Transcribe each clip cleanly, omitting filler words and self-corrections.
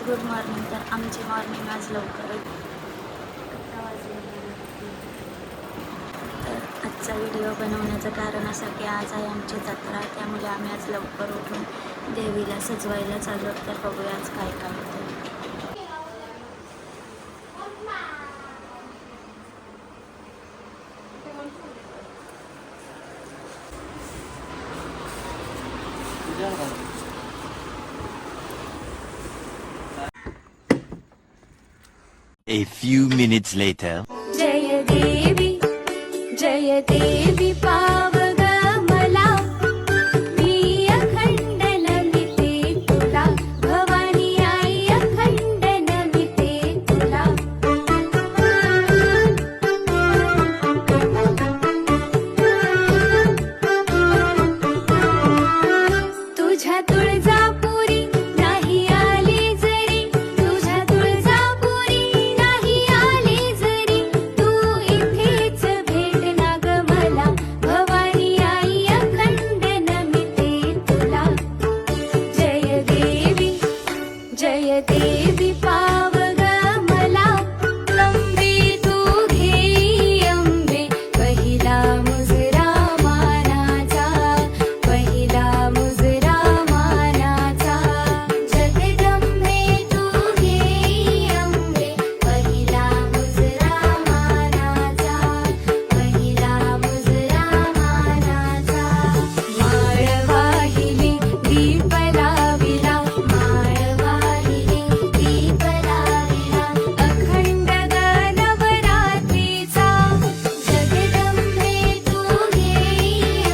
Good morning. तर आमची morning आज लवकर. तर आजचा व्हिडिओ बनवण्याचं कारण असं की आज आहे आमची जत्रा, त्यामुळे आम्ही आज लवकर उठून देवीला सजवायला चाललो. तर बघूया आज काय काय होतं. A few minutes later. जय देवी पावग मला मी अखंड नमिते तुला भवानी आई अखंड नमिते तुला तुझ्या तुळजापुरी नाही आली जरी तुझ्या तुळजापुरी नाही आली जरी तू इथेच भेट ना ग मला भवानी आई अखंड नमिते तुला जय देवी पावग मला अंबे तू घे अंबे पहिला मुजरा मानाचा पहिला मुजरा मानाचा जगदंबे तू घे अंबे पहिला मुजरा मानाचा पहिला मुजरा मानाचा माळ वाहिली दीप लाविला माळ वाहिली दीप लाविला अखंड नवरात्रीचा जगदंबे तू घे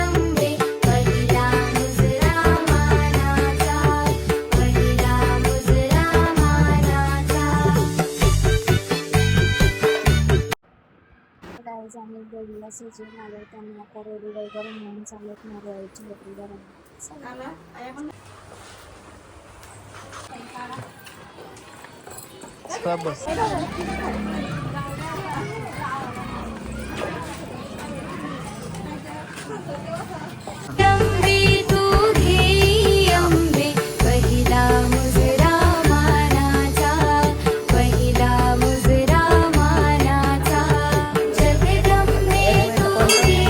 अंबे पहिला मुजरा मानाचा पहिला मुजरा मानाचा. गाईज आम्ही देवीला सजवून आलो. त्यांनी आता रेडी वगैरे म्हणून चालत नारळाची बकरी अंबे तू घे अंबे पहिला मुजरा मानाचा पहिला मुजरा मानाचा जगदंबे तू घे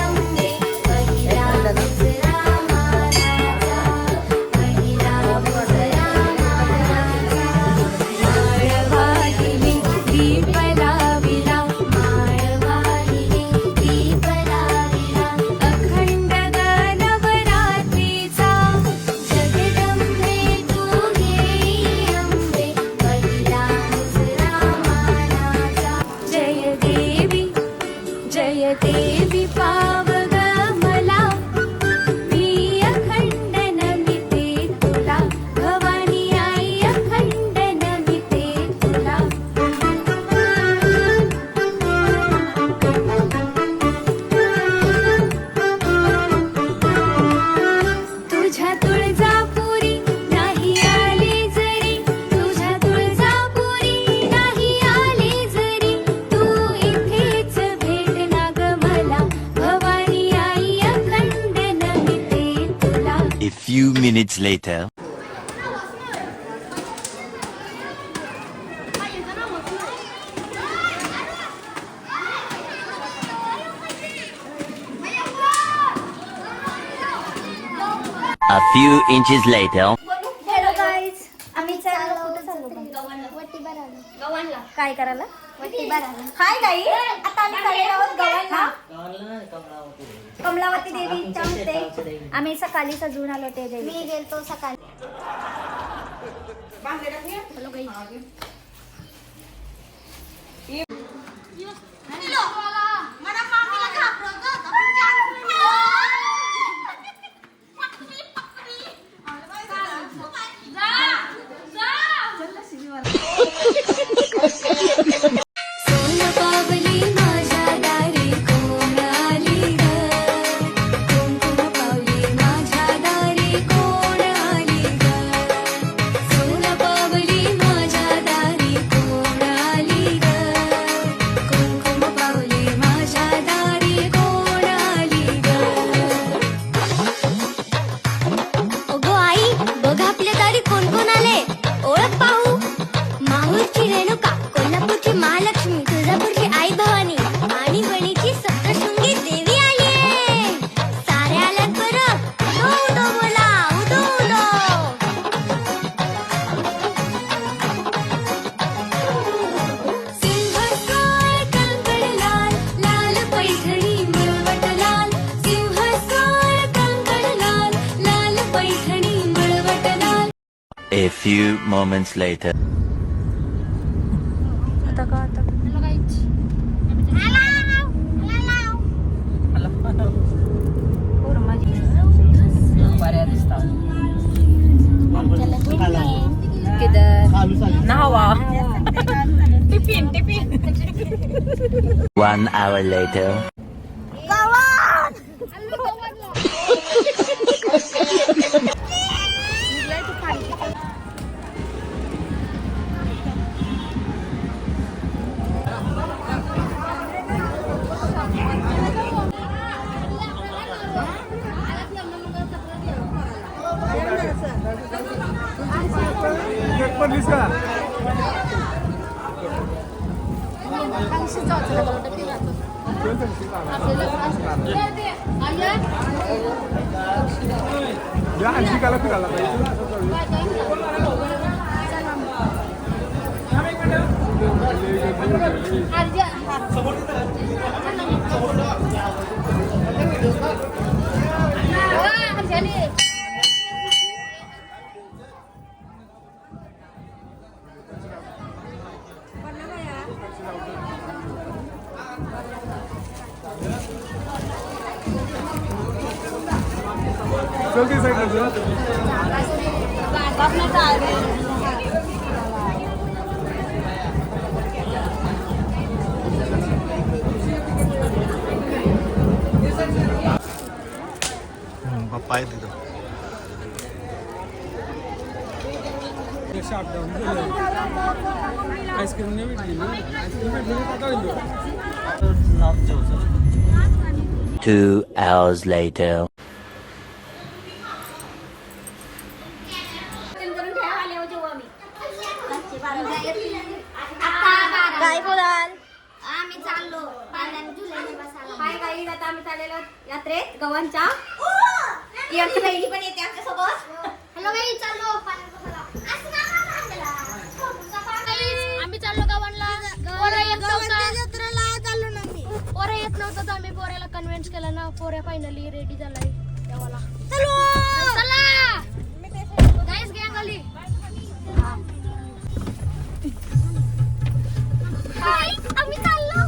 अंबे पहिला मुजरा मानाचा पहिला मुजरा मानाचा माळ वाहिली दीप लाविला माळ वाहिली दीप लाविला अखंड नवरात्रीचा जगदंबे तू घे अंबे पहिला मुजरा मानाचा. जय देवी पावग मला मी अखंड नमिते तुला भवानी आई अखंड नमिते तुला तुझ्या तुळजापुरी नाही आली जरी तुझ्या तुळजापुरी नाही आली जरी तू इथेच भेट ना ग मला भवानी आई अखंड नमिते तुला. A few minutes later. A few inches later. Hello guys, आम्ही चाललो. कुठं चाललो? गव्हाणला. काय करायला? हाय गाई, आता आम्ही चाललो आहोत गव्हाणला. कमलावती देवीच्या मध्ये आम्ही सकाळी सजवून आलो. ते देवी मी गेलतो सकाळी. हॅलो गाई. सोन few moments later. आता का आता नहावा 1 hour later. पप्पा आहे तिथं. आईस्क्रीम नाही भेटली ना, आईस्क्रीम भेटली ना टाका दिली. 2 hours later. काय बोलाल आम्ही चाललो हाय गाईज आता आम्ही चाललेलो यात्रेत गव्हांच्या आमची बहिणी पण येते आमच्या सोबत हॅलो गाईज चाललो आम्ही चाललो गावांना. पोरं येत नव्हतं तर आम्ही पोऱ्याला कन्व्हिन्स केलं ना. पोऱ्या फायनली रेडी झालाय देवाला. चला गाईज गँग आली. आम्ही चाललो.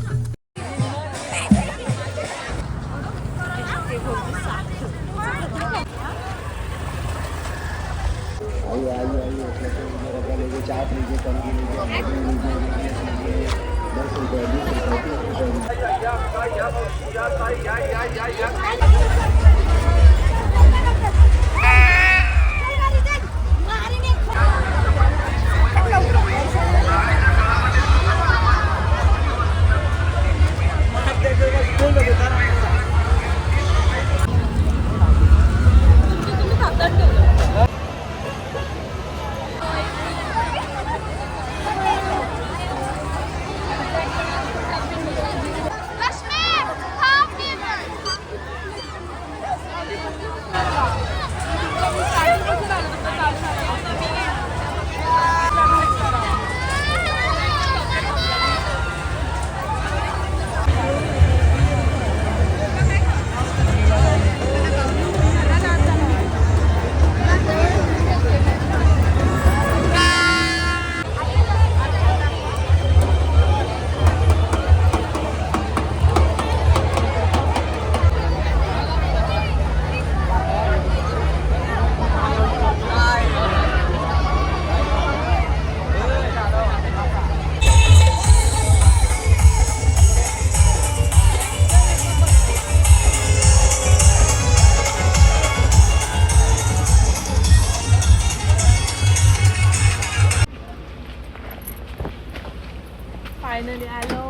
फायनली आलो